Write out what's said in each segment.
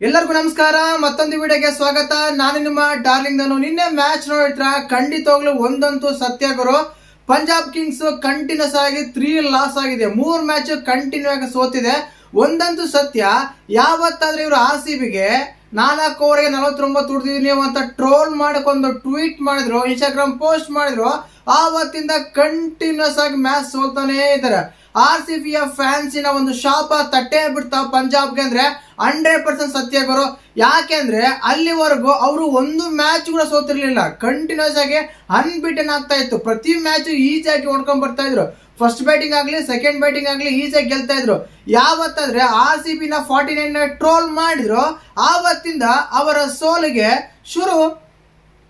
ಎಲ್ಲರಿಗೂ ನಮಸ್ಕಾರ. ಮತ್ತೊಂದು ವಿಡಿಯೋಗೆ ಸ್ವಾಗತ. ನಾನು ನಿಮ್ಮ ಡಾರ್ಲಿಂಗ್. ನಾನು ನಿನ್ನೆ ಮ್ಯಾಚ್ ನೋಡಿದ್ರ ಖಂಡಿತವಾಗ್ಲೂ ಒಂದಂತೂ ಸತ್ಯ ಗುರು, ಪಂಜಾಬ್ ಕಿಂಗ್ಸ್ ಕಂಟಿನ್ಯೂಸ್ ಆಗಿ 3 ಲಾಸ್ ಆಗಿದೆ. 3 ಮ್ಯಾಚ್ ಕಂಟಿನ್ಯೂ ಆಗಿ ಸೋತಿದೆ. ಒಂದಂತೂ ಸತ್ಯ, ಯಾವತ್ತಾದ್ರೆ ಇವರು RCBಗೆ 4 ಓವರ್ಗೆ 49 ಹೊಡೆದಿದ್ದೀನಿ ಅಂತ ಟ್ರೋಲ್ ಮಾಡಿಕೊಂಡು ಟ್ವೀಟ್ ಮಾಡಿದ್ರು, ಇನ್ಸ್ಟಾಗ್ರಾಮ್ ಪೋಸ್ಟ್ ಮಾಡಿದ್ರು, ಆವತ್ತಿಂದ ಕಂಟಿನ್ಯೂಸ್ ಆಗಿ ಮ್ಯಾಚ್ ಸೋಲ್ತಾನೆ ಇದ್ದಾರೆ. RCBಯ ಫ್ಯಾನ್ಸಿನ ಒಂದು ಶಾಪ ತಟ್ಟೆ ಬಿಡ್ತಾ ಪಂಜಾಬ್ಗೆ ಅಂದ್ರೆ 100% ಸತ್ಯ ಗುರು. ಯಾಕೆಂದ್ರೆ ಅಲ್ಲಿವರೆಗೂ ಅವರು ಒಂದು ಮ್ಯಾಚ್ ಕೂಡ ಸೋತಿರ್ಲಿಲ್ಲ. ಕಂಟಿನ್ಯೂಸ್ ಆಗಿ ಅನ್ಬಿಟನ್ ಆಗ್ತಾ ಇತ್ತು. ಪ್ರತಿ ಮ್ಯಾಚ್ ಈಸಿಯಾಗಿ ಹೊಡ್ಕೊಂಡ್ ಬರ್ತಾ ಇದ್ರು. ಫಸ್ಟ್ ಬ್ಯಾಟಿಂಗ್ ಆಗ್ಲಿ ಸೆಕೆಂಡ್ ಬ್ಯಾಟಿಂಗ್ ಆಗ್ಲಿ ಈಸಿಯಾಗಿ ಗೆಲ್ತಾ ಇದ್ರು. ಯಾವತ್ತಾದ್ರೆ RCBನ 49 ಟ್ರೋಲ್ ಮಾಡಿದ್ರು, ಆವತ್ತಿಂದ ಅವರ ಸೋಲಿಗೆ ಶುರು.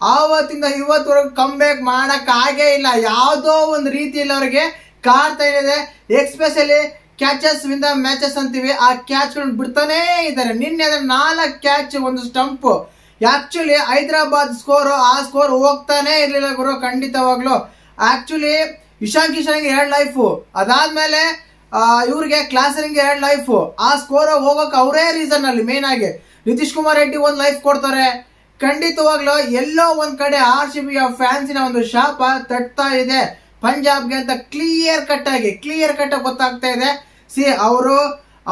ಆವತ್ತಿಂದ ಇವತ್ತವರೆಗೂ ಕಮ್ ಬ್ಯಾಕ್ ಮಾಡಕ್ ಆಗೇ ಇಲ್ಲ. ಯಾವುದೋ ಒಂದು ರೀತಿಯಲ್ಲಿ ಅವರಿಗೆ ಕಾಡ್ತಾ ಇದೆ. Especially catches win the matches ಅಂತೀವಿ, ಆ ಕ್ಯಾಚ್ಗಳನ್ನು ಬಿಡ್ತಾನೇ ಇದ್ದಾರೆ. ನಿನ್ನೆ ಅದ್ರ 4 ಕ್ಯಾಚ್ ಒಂದು ಸ್ಟಂಪ್. ಆಕ್ಚುಲಿ ಹೈದರಾಬಾದ್ ಆ ಸ್ಕೋರ್ ಹೋಗ್ತಾನೆ ಇರ್ಲಿಲ್ಲ ಗುರು. ಖಂಡಿತವಾಗ್ಲು ಆಕ್ಚುಲಿ ಇಶಾನ್ ಕಿಶನ್ಗೆ 2 ಲೈಫ್, ಅದಾದ್ಮೇಲೆ ಇವ್ರಿಗೆ ಕ್ಲಾಸನ್ಗೆ 2 ಲೈಫ್. ಆ ಸ್ಕೋರ್ ಹೋಗಕ್ಕೆ ಅವರೇ ರೀಸನ್ ಅಲ್ಲಿ ಮೇನ್ ಆಗಿ. ನಿತೀಶ್ ಕುಮಾರ್ ರೆಡ್ಡಿ 1 ಲೈಫ್ ಕೊಡ್ತಾರೆ. ಖಂಡಿತವಾಗ್ಲು ಎಲ್ಲೋ ಒಂದ್ ಕಡೆ RCBಯ ಫ್ಯಾನ್ಸಿನ ಒಂದು ಶಾಪ ತಟ್ತಾ ಇದೆ ಪಂಜಾಬ್ಗೆ ಅಂತ ಕ್ಲಿಯರ್ ಕಟ್ ಆಗಿ ಗೊತ್ತಾಗ್ತಾ ಇದೆ.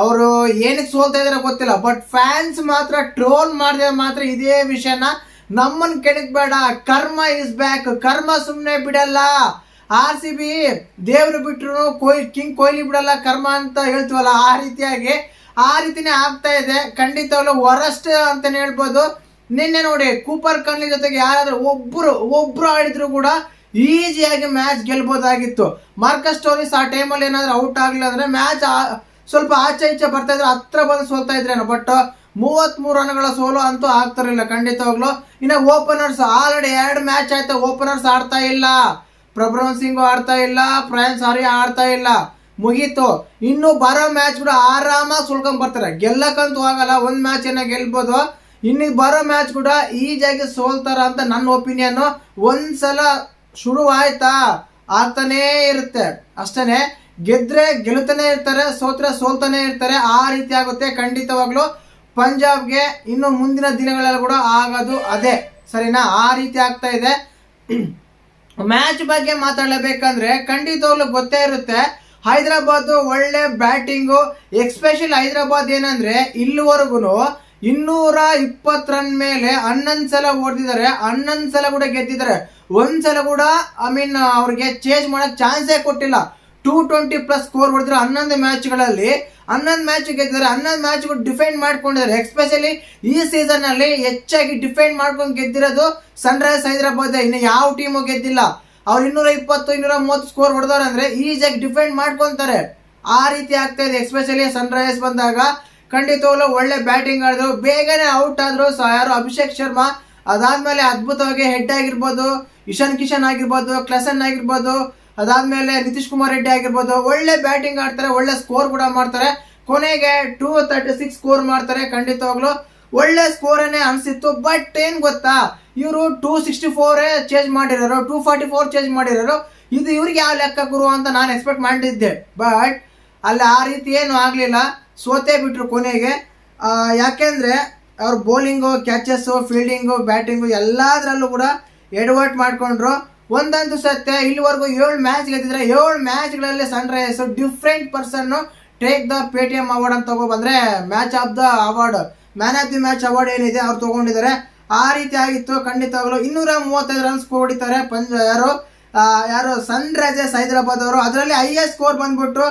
ಅವರು ಏನಕ್ಕೆ ಸೋಲ್ತಾ ಇದಾರೆ ಗೊತ್ತಿಲ್ಲ, ಬಟ್ ಫ್ಯಾನ್ಸ್ ಮಾತ್ರ ಟ್ರೋಲ್ ಮಾಡಿದ್ರೆ ಮಾತ್ರ ಇದೇ ವಿಷಯನ ನಮ್ಮನ್ ಕೆಣಕ್ ಬೇಡ. ಕರ್ಮ ಇಸ್ ಬ್ಯಾಕ್. ಕರ್ಮ ಸುಮ್ಮನೆ ಬಿಡಲ್ಲ. RCB ದೇವ್ರು ಬಿಟ್ರು ಕಿಂಗ್ ಕೊಹ್ಲಿ ಬಿಡಲ್ಲ ಕರ್ಮ ಅಂತ ಹೇಳ್ತೀವಲ್ಲ, ಆ ರೀತಿನೇ ಆಗ್ತಾ ಇದೆ. ಖಂಡಿತವಾಗ್ಲೂ ವರಸ್ಟ್ ಅಂತಾನೆ ಹೇಳ್ಬೋದು. ನಿನ್ನೆ ನೋಡಿ ಕೂಪರ್ ಕನ್ಲಿ ಜೊತೆಗೆ ಯಾರಾದ್ರೂ ಒಬ್ರು ಆಡಿದ್ರು ಕೂಡ ಈಸಿಯಾಗಿ ಮ್ಯಾಚ್ ಗೆಲ್ಬೋದಾಗಿತ್ತು. ಮಾರ್ಕಸ್ ಸ್ಟೋರೀಸ್ ಆ ಟೈಮಲ್ಲಿ ಏನಾದ್ರೂ ಔಟ್ ಆಗ್ಲಿಲ್ಲ ಅಂದ್ರೆ ಮ್ಯಾಚ್ ಸ್ವಲ್ಪ ಆಚೆ ಈಚೆ ಬರ್ತಾ ಇದ್ರೆ, ಹತ್ರ ಬಂದು ಸೋಲ್ತಾ ಇದ್ರೇನು. ಬಟ್ 33 ರನ್ಗಳ ಸೋಲು ಅಂತೂ ಆಗ್ತಿರ್ಲಿಲ್ಲ ಖಂಡಿತವಾಗ್ಲು. ಇನ್ನು ಓಪನರ್ಸ್ ಆಲ್ರೆಡಿ 2 ಮ್ಯಾಚ್ ಆಯ್ತು, ಓಪನರ್ಸ್ ಆಡ್ತಾ ಇಲ್ಲ. ಪ್ರಭ್ರಮ್ ಸಿಂಗ್ ಆಡ್ತಾ ಇಲ್ಲ, ಪ್ರಯಾನ್ ಸಾರಿ ಆಡ್ತಾ ಇಲ್ಲ, ಮುಗೀತು. ಇನ್ನು ಬರೋ ಮ್ಯಾಚ್ ಕೂಡ ಆರಾಮಾಗಿ ಸುಳ್ಕೊಂಡ್ ಬರ್ತಾರೆ. ಗೆಲ್ಲಕ್ಕಂತೂ ಆಗಲ್ಲ, ಒಂದ್ ಮ್ಯಾಚ್ ಏನ ಗೆಲ್ಬೋದು. ಇನ್ನು ಬರೋ ಮ್ಯಾಚ್ ಕೂಡ ಈಜಿಯಾಗಿ ಸೋಲ್ತಾರ ಅಂತ ನನ್ನ ಒಪಿನಿಯನ್. ಒಂದ್ಸಲ ಶುರು ಆಯ್ತಾ ಆಗ್ತಾನೇ ಇರುತ್ತೆ ಅಷ್ಟೇನೆ. ಗೆದ್ರೆ ಗೆಲ್ತಾನೆ ಇರ್ತಾರೆ, ಸೋತ್ರೆ ಸೋಲ್ತಾನೆ ಇರ್ತಾರೆ. ಆ ರೀತಿ ಆಗುತ್ತೆ ಖಂಡಿತವಾಗ್ಲು ಪಂಜಾಬ್ಗೆ. ಇನ್ನು ಮುಂದಿನ ದಿನಗಳಲ್ಲಿ ಕೂಡ ಆಗೋದು ಅದೇ, ಸರಿನಾ? ಆ ರೀತಿ ಆಗ್ತಾ ಇದೆ. ಮ್ಯಾಚ್ ಬಗ್ಗೆ ಮಾತಾಡಲೇಬೇಕಂದ್ರೆ ಖಂಡಿತವಾಗ್ಲು ಗೊತ್ತೇ ಇರುತ್ತೆ. ಹೈದರಾಬಾದ್ ಒಳ್ಳೆ ಬ್ಯಾಟಿಂಗು. ಎಕ್ಸ್ಪೆಷಲಿ ಹೈದರಾಬಾದ್ ಏನಂದ್ರೆ ಇಲ್ಲಿವರೆಗೂ 220 ರನ್ ಮೇಲೆ 11 ಸಲ ಹೊಡೆದಿದ್ದಾರೆ, 11 ಸಲ ಕೂಡ ಗೆದ್ದಿದ್ದಾರೆ. ಒಂದ್ಸಲ ಕೂಡ ಅವ್ರಿಗೆ ಚೇಂಜ್ ಮಾಡಕ್ ಚಾನ್ಸೇ ಕೊಟ್ಟಿಲ್ಲ. 220+ ಸ್ಕೋರ್ ಹೊಡೆದ್ರೆ 11 ಮ್ಯಾಚ್ಗಳಲ್ಲಿ 11 ಮ್ಯಾಚ್ ಗೆದ್ದಿದ್ದಾರೆ. 11 ಮ್ಯಾಚ್ ಡಿಫೆಂಡ್ ಮಾಡ್ಕೊಂಡಿದ್ದಾರೆ. ಎಕ್ಸ್ಪೆಷಲಿ ಈ ಸೀಸನ್ ಅಲ್ಲಿ ಹೆಚ್ಚಾಗಿ ಡಿಫೆಂಡ್ ಮಾಡ್ಕೊಂಡು ಗೆದ್ದಿರೋದು ಸನ್ರೈಸ್ ಹೈದರಾಬಾದ್. ಇನ್ನು ಯಾವ ಟೀಮು ಗೆದ್ದಿಲ್ಲ. ಅವ್ರು 220 230 ಸ್ಕೋರ್ ಹೊಡೆದವ್ರೆ ಅಂದ್ರೆ ಈಸಿಯಾಗಿ ಡಿಫೆಂಡ್ ಮಾಡ್ಕೊಂತಾರೆ. ಆ ರೀತಿ ಆಗ್ತಾ ಇದೆ. ಎಕ್ಸ್ಪೆಷಲಿ ಸನ್ರೈಸ್ ಬಂದಾಗ ಖಂಡಿತವಾಗ್ಲೂ ಒಳ್ಳೆ ಬ್ಯಾಟಿಂಗ್ ಆಡಿದ್ರು, ಬೇಗನೆ ಔಟ್ ಆದ್ರು. ಯಾರು ಅಭಿಷೇಕ್ ಶರ್ಮಾ, ಅದಾದ್ಮೇಲೆ ಅದ್ಭುತವಾಗಿ ಹೆಡ್ ಆಗಿರ್ಬೋದು, ಇಶಾನ್ ಕಿಶನ್ ಆಗಿರ್ಬೋದು, ಕ್ಲಾಸನ್ ಆಗಿರ್ಬೋದು, ಅದಾದ್ಮೇಲೆ ನಿತೀಶ್ ಕುಮಾರ್ ರೆಡ್ಡಿ ಆಗಿರ್ಬೋದು, ಒಳ್ಳೆ ಬ್ಯಾಟಿಂಗ್ ಆಡ್ತಾರೆ, ಒಳ್ಳೆ ಸ್ಕೋರ್ ಕೂಡ ಮಾಡ್ತಾರೆ. ಕೊನೆಗೆ 236 ಸ್ಕೋರ್ ಮಾಡ್ತಾರೆ. ಖಂಡಿತವಾಗ್ಲು ಒಳ್ಳೆ ಸ್ಕೋರ್ ಏನೇ ಅನ್ಸಿತ್ತು. ಬಟ್ ಏನ್ ಗೊತ್ತಾ, ಇವರು 264 ಚೇಂಜ್ ಮಾಡಿರೋರು, 244 ಚೇಂಜ್ ಮಾಡಿರೋರು. ಇದು ಇವ್ರಿಗೆ ಯಾವ ಲೆಕ್ಕ ಗುರು ಅಂತ ನಾನು ಎಕ್ಸ್ಪೆಕ್ಟ್ ಮಾಡಿದ್ದೆ. ಬಟ್ ಅಲ್ಲಿ ಆ ರೀತಿ ಏನು ಆಗ್ಲಿಲ್ಲ, ಸೋತೆ ಬಿಟ್ರು ಕೊನೆಗೆ. ಯಾಕೆಂದ್ರೆ ಅವ್ರ ಬೌಲಿಂಗು, ಕ್ಯಾಚಸ್ಸು, ಫೀಲ್ಡಿಂಗು, ಬ್ಯಾಟಿಂಗು ಎಲ್ಲದರಲ್ಲೂ ಕೂಡ ಎಡವಟ್ ಮಾಡ್ಕೊಂಡ್ರು. ಒಂದಂತೂ ಸತ್ಯ, ಇಲ್ಲಿವರೆಗೂ 7 ಮ್ಯಾಚ್ ಗೆದ್ದಿದ್ರೆ 7 ಮ್ಯಾಚ್ಗಳಲ್ಲಿ Sunrise different person take the Paytm award ಅಂತ ತಗೊಬಂದ್ರೆ match of the award, man of the match award ಏನಿದೆ ಅವ್ರು ತಗೊಂಡಿದ್ದಾರೆ. ಆ ರೀತಿ ಆಗಿತ್ತು ಖಂಡಿತವಾಗ್ಲು. 235 ರನ್ಸ್ ಹೊಡಿತಾರೆ ಯಾರು ಸನ್ರೈಸರ್ಸ್ ಹೈದರಾಬಾದ್ ಅವರು. ಅದರಲ್ಲಿ ಹೈಯೆಸ್ಟ್ ಸ್ಕೋರ್ ಬಂದ್ಬಿಟ್ಟು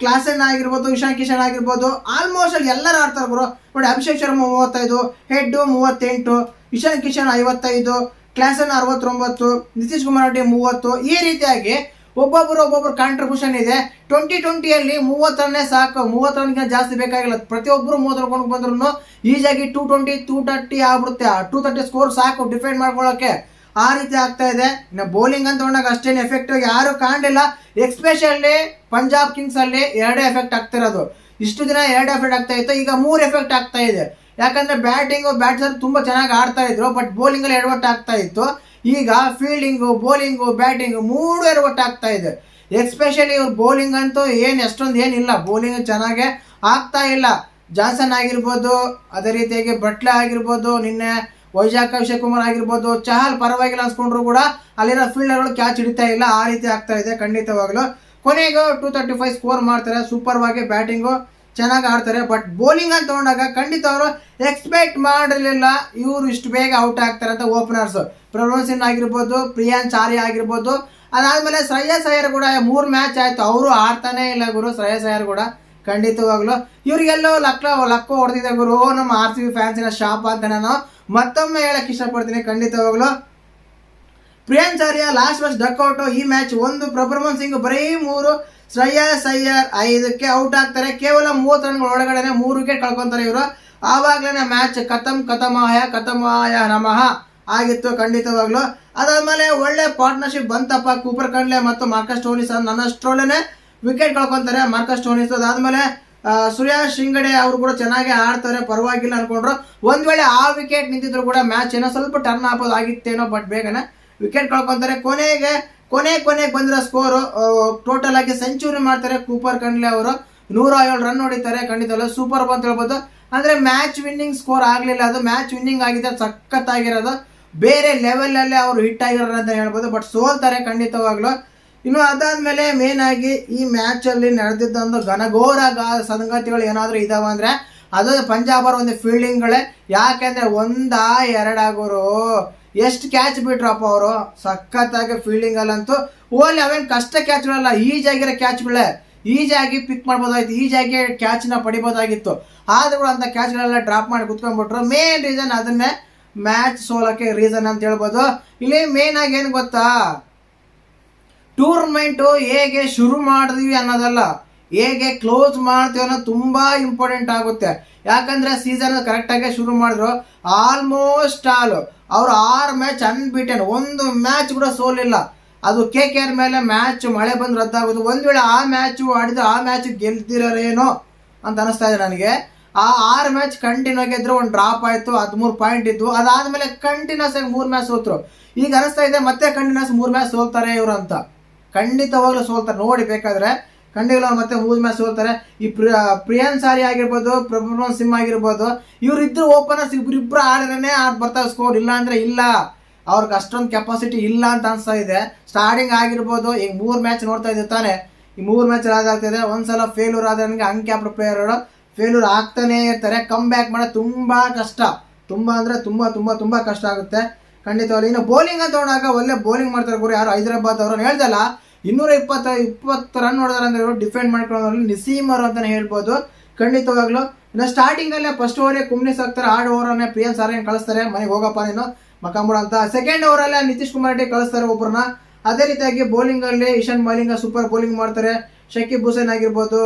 ಕ್ಲಾಸನ್ ಆಗಿರ್ಬೋದು, ಇಶಾನ್ ಕಿಶನ್ ಆಗಿರ್ಬೋದು, ಆಲ್ಮೋಸ್ಟ್ ಅಲ್ಲಿ ಎಲ್ಲರೂ ಆಡ್ತಾರೆ ಗುರು. ನೋಡಿ ಅಭಿಷೇಕ್ ಶರ್ಮಾ 35, ಹೆಡ್ 38, ಇಶಾನ್ ಕಿಶನ್ 55, ಕ್ಲಾಸನ್ 69, ನಿತೀಶ್ ಕುಮಾರ್ ರೆಡ್ಡಿ 30. ಈ ರೀತಿಯಾಗಿ ಒಬ್ಬೊಬ್ಬರು ಕಾಂಟ್ರಿಬ್ಯೂಷನ್ ಇದೆ. 2020 30 ರನ್ನೇ ಸಾಕು, 30 ರನ್ಗೆ ಜಾಸ್ತಿ ಬೇಕಾಗಿಲ್ಲ. ಪ್ರತಿಯೊಬ್ಬರು 30 ರನ್ ಬಂದ್ರು ಈಸಿಯಾಗಿ 220 230 ಆಗ್ಬಿಡುತ್ತೆ. 230 ಸ್ಕೋರ್ ಸಾಕು ಡಿಫೆಂಡ್ ಮಾಡ್ಕೊಳ್ಳೋಕೆ. ಆ ರೀತಿ ಆಗ್ತಾ ಇದೆ. ಇನ್ನು ಬೌಲಿಂಗ್ ಅಂತ ತಗೊಂಡಾಗ ಅಷ್ಟೇನು ಎಫೆಕ್ಟಿವ್ ಯಾರು ಕಾಣಲಿಲ್ಲ. ಎಕ್ಸ್ಪೆಷಲಿ ಪಂಜಾಬ್ ಕಿಂಗ್ಸ್ ಅಲ್ಲಿ 2 ಎಫೆಕ್ಟ್ ಆಗ್ತಿರೋದು. ಇಷ್ಟು ದಿನ 2 ಎಫೆಕ್ಟ್ ಆಗ್ತಾ ಇತ್ತು, ಈಗ 3 ಎಫೆಕ್ಟ್ ಆಗ್ತಾ ಇದೆ. ಯಾಕಂದ್ರೆ ಬ್ಯಾಟ್ಸರ್ ತುಂಬಾ ಚೆನ್ನಾಗಿ ಆಡ್ತಾ ಇದ್ರು, ಬಟ್ ಬೌಲಿಂಗ್ ಅಲ್ಲಿ ಎಡವಟ್ಟು ಆಗ್ತಾ ಇತ್ತು. ಈಗ ಫೀಲ್ಡಿಂಗು, ಬೌಲಿಂಗು, ಬ್ಯಾಟಿಂಗು 3 ಎಡವಟ್ಟು ಆಗ್ತಾ ಇದೆ. ಎಕ್ಸ್ಪೆಷಲಿ ಇವ್ರ ಬೌಲಿಂಗ್ ಅಂತೂ ಎಷ್ಟೊಂದು ಏನಿಲ್ಲ, ಬೌಲಿಂಗ್ ಚೆನ್ನಾಗೆ ಆಗ್ತಾ ಇಲ್ಲ. ಜಾನ್ಸನ್ ಆಗಿರ್ಬೋದು, ಅದೇ ರೀತಿಯಾಗಿ ಬಟ್ಲೆ ಆಗಿರ್ಬೋದು, ನಿನ್ನೆ ವೈಜಾಗ್ ಅಭಿಷೇಕ್ ಕುಮಾರ್ ಆಗಿರ್ಬೋದು, ಚಹಲ್ ಪರವಾಗಿಲ್ಲ ಅನ್ಸ್ಕೊಂಡ್ರು ಕೂಡ ಅಲ್ಲಿರೋ ಫೀಲ್ಡರ್ಗಳು ಕ್ಯಾಚ್ ಹಿಡಿತಾ ಇಲ್ಲ. ಆ ರೀತಿ ಆಗ್ತಾ ಇದೆ ಖಂಡಿತವಾಗ್ಲು. ಕೊನೆಗೂ 235 ಸ್ಕೋರ್ ಮಾಡ್ತಾರೆ. ಸೂಪರ್ವಾಗಿ ಬ್ಯಾಟಿಂಗು ಚೆನ್ನಾಗಿ ಆಡ್ತಾರೆ. ಬಟ್ ಬೌಲಿಂಗ್ ಅಂತ ತಗೊಂಡಾಗ ಖಂಡಿತ ಅವರು ಎಕ್ಸ್ಪೆಕ್ಟ್ ಮಾಡಿರಲಿಲ್ಲ ಇವರು ಇಷ್ಟು ಬೇಗ ಔಟ್ ಆಗ್ತಾರೆ ಅಂತ. ಓಪನರ್ಸ್ ಪ್ರಭ್ವನ್ ಸಿಂಗ್ ಆಗಿರ್ಬೋದು, ಪ್ರಿಯಾಂಶ್ ಆರ್ಯ ಆಗಿರ್ಬೋದು, ಅದಾದ್ಮೇಲೆ ಶ್ರೇಯಸ್ ಅಯ್ಯರ್ ಕೂಡ 3 ಮ್ಯಾಚ್ ಆಯ್ತು, ಅವರು ಆಡ್ತಾನೆ ಇಲ್ಲ ಗುರು. ಶ್ರೇಯಸ್ ಅಯ್ಯರ್ ಕೂಡ ಖಂಡಿತವಾಗ್ಲು ಇವ್ರಿಗೆಲ್ಲೋ ಲಕ್ಕ ಹೊಡೆದಿದೆ ಗುರು. ನಮ್ಮ RCB ಫ್ಯಾನ್ಸಿನ ಶಾಪ್ ಅಂತ ನಾನು ಮತ್ತೊಮ್ಮೆ ಹೇಳಕ್ ಇಷ್ಟಪಡ್ತೀನಿ. ಖಂಡಿತವಾಗ್ಲು ಪ್ರಿಯಾಂಶ್ ಆರ್ಯ ಲಾಸ್ಟ್ ಮ್ಯಾಚ್ ಡಕ್ಔಟ್. ಈ ಮ್ಯಾಚ್ 1, ಪ್ರಭ್ವನ್ ಸಿಂಗ್ ಬರೀ 3, ಶ್ರೇಯಸ್ ಅಯ್ಯರ್ 5ಕ್ಕೆ ಔಟ್ ಆಗ್ತಾರೆ. ಕೇವಲ 30 ರನ್ಗಳ ಒಳಗಡೆ 3 ವಿಕೆಟ್ ಕಳ್ಕೊಂತಾರೆ ಇವರು. ಆವಾಗ್ಲೇ ಮ್ಯಾಚ್ ಕಥಮಾಯ ನಮಃ ಆಗಿತ್ತು ಖಂಡಿತವಾಗ್ಲು. ಅದಾದ್ಮೇಲೆ ಒಳ್ಳೆ ಪಾರ್ಟ್ನರ್ಶಿಪ್ ಬಂತಪ್ಪ ಕೂಪರ್ ಕಂಡ್ಲೆ ಮತ್ತು ಮಾರ್ಕಸ್ ಸ್ಟೋನಿಸ್. ನನ್ನಷ್ಟರೊಳನೆ ವಿಕೆಟ್ ಕಳ್ಕೊಂತಾರೆ ಮಾರ್ಕಸ್ ಸ್ಟೋನಿಸ್. ಅದಾದ್ಮೇಲೆ ಸುರೇಶ್ ಶಿಂಗಡೆ ಅವರು ಕೂಡ ಚೆನ್ನಾಗಿ ಆಡ್ತಾರೆ, ಪರವಾಗಿಲ್ಲ ಅನ್ಕೊಂಡ್ರು. ಒಂದ್ ವೇಳೆ ಆ ವಿಕೆಟ್ ನಿಂತಿದ್ರು ಕೂಡ ಮ್ಯಾಚ್ ಏನೋ ಸ್ವಲ್ಪ ಟರ್ನ್ ಆಗಿತ್ತೇನೋ, ಬಟ್ ಬೇಗನೆ ವಿಕೆಟ್ ಕಳ್ಕೊಂತಾರೆ. ಕೊನೆಗೆ ಬಂದಿರೋ ಸ್ಕೋರು ಟೋಟಲ್ ಆಗಿ ಸೆಂಚುರಿ ಮಾಡ್ತಾರೆ ಕೂಪರ್ ಕಂಡ್ಲೆ ಅವರು. 107 ರನ್ ಹೊಡಿತಾರೆ. ಖಂಡಿತವಲ್ಲ ಸೂಪರ್ ಅಂತ ಹೇಳ್ಬೋದು. ಅಂದ್ರೆ ಮ್ಯಾಚ್ ವಿನ್ನಿಂಗ್ ಸ್ಕೋರ್ ಆಗ್ಲಿಲ್ಲ, ಅದು ಮ್ಯಾಚ್ ವಿನ್ನಿಂಗ್ ಆಗಿದೆ, ಸಖತ್ತಾಗಿರೋದು. ಬೇರೆ ಲೆವೆಲ್ ಅಲ್ಲೇ ಅವರು ಹಿಟ್ ಆಗಿರೋರು ಅಂತ ಹೇಳ್ಬೋದು. ಬಟ್ ಸೋಲ್ತಾರೆ ಖಂಡಿತವಾಗ್ಲು. ಇನ್ನು ಅದಾದ್ಮೇಲೆ ಮೇನ್ ಆಗಿ ಈ ಮ್ಯಾಚ್ ಅಲ್ಲಿ ನಡೆದಿದ್ದ ಘನಘೋರ ಸಂಗತಿಗಳು ಏನಾದ್ರು ಇದಾವ ಅಂದ್ರೆ ಅದು ಪಂಜಾಬ್ ಅವರ ಒಂದು ಫೀಲ್ಡಿಂಗ್ಗಳೇ. ಯಾಕೆಂದ್ರೆ 1-2 ಆಗೋರು ಎಷ್ಟು ಕ್ಯಾಚ್ ಬಿಟ್ರಪ್ಪ ಅವರು. ಸಖತ್ತಾಗಿ ಫೀಲ್ಡಿಂಗ್ ಅಲ್ಲಂತೂ ಓಲಿ ಅವೇನು ಕಷ್ಟ ಕ್ಯಾಚ್ಗಳಲ್ಲ, ಈಜಾಗಿರೋ ಕ್ಯಾಚ್ಗಳೇ. ಈಜಾಗಿ ಪಿಕ್ ಮಾಡ್ಬೋದಾಗಿತ್ತು, ಈಜಾಗಿ ಕ್ಯಾಚ್ನ ಪಡಿಬೋದಾಗಿತ್ತು. ಆದ್ರೂ ಕೂಡ ಅಂತ ಕ್ಯಾಚ್ಗಳೆಲ್ಲ ಡ್ರಾಪ್ ಮಾಡಿ ಕುತ್ಕೊಂಡ್ಬಿಟ್ರು. ಮೇನ್ ರೀಸನ್ ಅದನ್ನೇ ಮ್ಯಾಚ್ ಸೋಲಕ್ಕೆ ರೀಸನ್ ಅಂತ ಹೇಳ್ಬೋದು. ಇಲ್ಲಿ ಮೇನ್ ಆಗಿ ಏನು ಗೊತ್ತಾ, ಟೂರ್ನಮೆಂಟು ಹೇಗೆ ಶುರು ಮಾಡಿದ್ವಿ ಅನ್ನೋದಲ್ಲ, ಹೇಗೆ ಕ್ಲೋಸ್ ಮಾಡ್ತೀವಿ ಅನ್ನೋದು ತುಂಬಾ ಇಂಪಾರ್ಟೆಂಟ್ ಆಗುತ್ತೆ. ಯಾಕಂದ್ರೆ ಸೀಸನ್ ಕರೆಕ್ಟಾಗಿ ಶುರು ಮಾಡಿದ್ರು. ಆಲ್ಮೋಸ್ಟ್ ಅವ್ರು 6 ಮ್ಯಾಚ್ ಅನ್ಬೀಟೆನ್, 1 ಮ್ಯಾಚ್ ಕೂಡ ಸೋಲಿಲ್ಲ. ಅದು KKR ಮೇಲೆ ಮ್ಯಾಚ್ ಮಳೆ ಬಂದು ರದ್ದಾಗೋದು. ಒಂದ್ ವೇಳೆ ಆ ಮ್ಯಾಚ್ ಆಡಿದ್ರೆ ಆ ಮ್ಯಾಚ್ ಗೆಲ್ತಿರೋರೇನೋ ಅಂತ ಅನಿಸ್ತಾ ಇದೆ ನನಗೆ. ಆ 6 ಮ್ಯಾಚ್ ಕಂಟಿನ್ಯೂ ಗೆದ್ರು, ಒಂದು ಡ್ರಾಪ್ ಆಯ್ತು, 13 ಪಾಯಿಂಟ್ ಇದ್ವು. ಅದಾದ್ಮೇಲೆ ಕಂಟಿನ್ಯೂಸ್ ಆಗಿ 3 ಮ್ಯಾಚ್ ಸೋತ್ರು. ಈಗ ಅನಿಸ್ತಾ ಇದೆ ಮತ್ತೆ ಕಂಟಿನ್ಯೂಸ್ 3 ಮ್ಯಾಚ್ ಸೋಲ್ತಾರೆ ಇವರು ಅಂತ. ಖಂಡಿತವಾಗ್ಲೂ ಸೋಲ್ತಾರೆ, ನೋಡಿ ಬೇಕಾದ್ರೆ. ಖಂಡಿತ ಮತ್ತೆ 3 ಮ್ಯಾಚ್ ಸೋಲ್ತಾರೆ. ಈ ಪ್ರಿಯಾಂಶ್ ಆರ್ಯ ಆಗಿರ್ಬೋದು, ಪ್ರಭ್ವನ್ ಸಿಂಗ್ ಆಗಿರ್ಬೋದು, ಇವರಿದ್ರು ಓಪನರ್ಸ್ ಇಬ್ರಿಬ್ರು ಆಡಿದ್ರೆ ಬರ್ತಾವೆ ಸ್ಕೋರ್. ಇಲ್ಲ ಅಂದ್ರೆ ಇಲ್ಲ, ಅವ್ರಿಗೆ ಅಷ್ಟೊಂದು ಕೆಪಾಸಿಟಿ ಇಲ್ಲ ಅಂತ ಅನ್ಸ್ತಾ ಇದೆ. ಸ್ಟಾರ್ಟಿಂಗ್ ಆಗಿರ್ಬೋದು, ಈಗ 3 ಮ್ಯಾಚ್ ನೋಡ್ತಾ ಇದ್ದೀವಿ ತಾನೆ. ಈ 3 ಮ್ಯಾಚ್ ಆಗ್ತಿದೆ. ಒಂದ್ಸಲ ಫೇಲ್ಯೂರ್ ಆದ್ರೆ ನನಗೆ ಅನ್ಕ್ಯಾಪ್ಡ್ ಪ್ಲೇಯರ್ಗಳು ಫೇಲ್ಯೂರ್ ಆಗ್ತಾನೆ ಇರ್ತಾರೆ. ಕಮ್ ಬ್ಯಾಕ್ ಮಾಡೋದು ತುಂಬಾ ಕಷ್ಟ, ತುಂಬಾ ಅಂದ್ರೆ ತುಂಬಾ ಕಷ್ಟ ಆಗುತ್ತೆ ಖಂಡಿತವಾಗ್ಲೂ. ಇನ್ನು ಬೌಲಿಂಗ್ ಅಂತ ನೋಡಾಗ ಒಳ್ಳೆ ಬೌಲಿಂಗ್ ಮಾಡ್ತಾರೆ ಗುರು. ಯಾರು ಹೈದರಾಬಾದ್ ಅವರು ಹೇಳ್ದಲ್ಲ, 220 ರನ್ ಹೊಡೆದಾರೆ ಅಂದ್ರೆ ಇವರು ಡಿಫೆಂಡ್ ಮಾಡ್ಕೊಳ್ಳೋದ್ರಲ್ಲಿ ನಸೀಮ್ ಅವರು ಅಂತಾನೆ ಹೇಳ್ಬೋದು ಖಂಡಿತವಾಗ್ಲು. ಇನ್ನು ಸ್ಟಾರ್ಟಿಂಗ್ ಅಲ್ಲೇ ಫಸ್ಟ್ ಓವರ್ ಕುಮ್ನಿಸ್ ಹಾಕ್ತಾರೆ, 6 ಓವರ್ ಪ್ರಿಯಾಂಶ್ ಆರ್ಯ ಕಳಿಸ್ತಾರೆ, ಮನೆಗೆ ಹೋಗಪ್ಪ ನೀನು ಮಕಾಂಬುಡ ಅಂತ. ಸೆಕೆಂಡ್ ಓವರ್ ಅಲ್ಲೇ ನಿತೀಶ್ ಕುಮಾರ್ ರೆಡ್ಡಿ ಕಳಿಸ್ತಾರೆ ಒಬ್ಬರನ್ನ. ಅದೇ ರೀತಿಯಾಗಿ ಬೌಲಿಂಗ್ ಅಲ್ಲಿ ಇಶಾನ್ ಮಲಿಂಗ ಸೂಪರ್ ಬೌಲಿಂಗ್ ಮಾಡ್ತಾರೆ. ಶಕೀಬ್ ಹುಸೇನ್ ಆಗಿರ್ಬೋದು,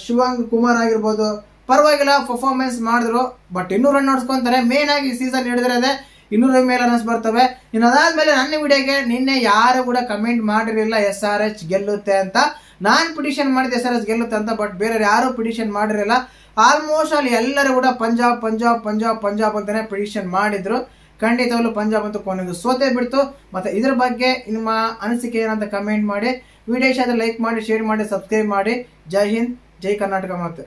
ಶಿವಾಂಗ್ ಕುಮಾರ್ ಆಗಿರ್ಬೋದು, ಪರವಾಗಿಲ್ಲ ಪರ್ಫಾರ್ಮೆನ್ಸ್ ಮಾಡಿದ್ರು. But 200 run ನೋಡ್ಸ್ಕೊಂತಾರೆ. ಮೇನ್ ಆಗಿ ಸೀಸನ್ ಹಿಡಿದಿರೋದೆ 200 ಮೇಲೆ ರನ್ಸ್ ಬರ್ತವೆ. ಇನ್ನು ಅದಾದ್ಮೇಲೆ ನನ್ನ ವಿಡಿಯೋಗೆ ನಿನ್ನೆ ಯಾರು ಕೂಡ ಕಮೆಂಟ್ ಮಾಡಿರಲಿಲ್ಲ SRH ಗೆಲ್ಲುತ್ತೆ ಅಂತ. ನಾನು ಪಿಟಿಷನ್ ಮಾಡಿದೆ SRH ಗೆಲ್ಲುತ್ತೆ ಅಂತ, ಬಟ್ ಬೇರೆ ಯಾರು ಪಿಟಿಷನ್ ಮಾಡಿರಲಿಲ್ಲ. ಆಲ್ಮೋಸ್ಟ್ ಅಲ್ಲಿ ಎಲ್ಲರೂ ಕೂಡ ಪಂಜಾಬ್ ಅಂತಾನೆ ಪಿಟಿಷನ್ ಮಾಡಿದ್ರು. ಖಂಡಿತವಾಗ್ಲೂ ಪಂಜಾಬ್ ಅಂತೂ ಕೊನೆಗೂ ಸೋತೆ ಬಿಡ್ತು. ಮತ್ತೆ ಇದ್ರ ಬಗ್ಗೆ ನಿಮ್ಮ ಅನಿಸಿಕೆ ಏನಂತ ಕಮೆಂಟ್ ಮಾಡಿ. ವಿಡಿಯೋ ಇಷ್ಟ ಆದರೆ ಲೈಕ್ ಮಾಡಿ, ಶೇರ್ ಮಾಡಿ, ಸಬ್ಸ್ಕ್ರೈಬ್ ಮಾಡಿ. ಜೈ ಹಿಂದ್, ಜೈ ಕರ್ನಾಟಕ. ಮತ್ತೆ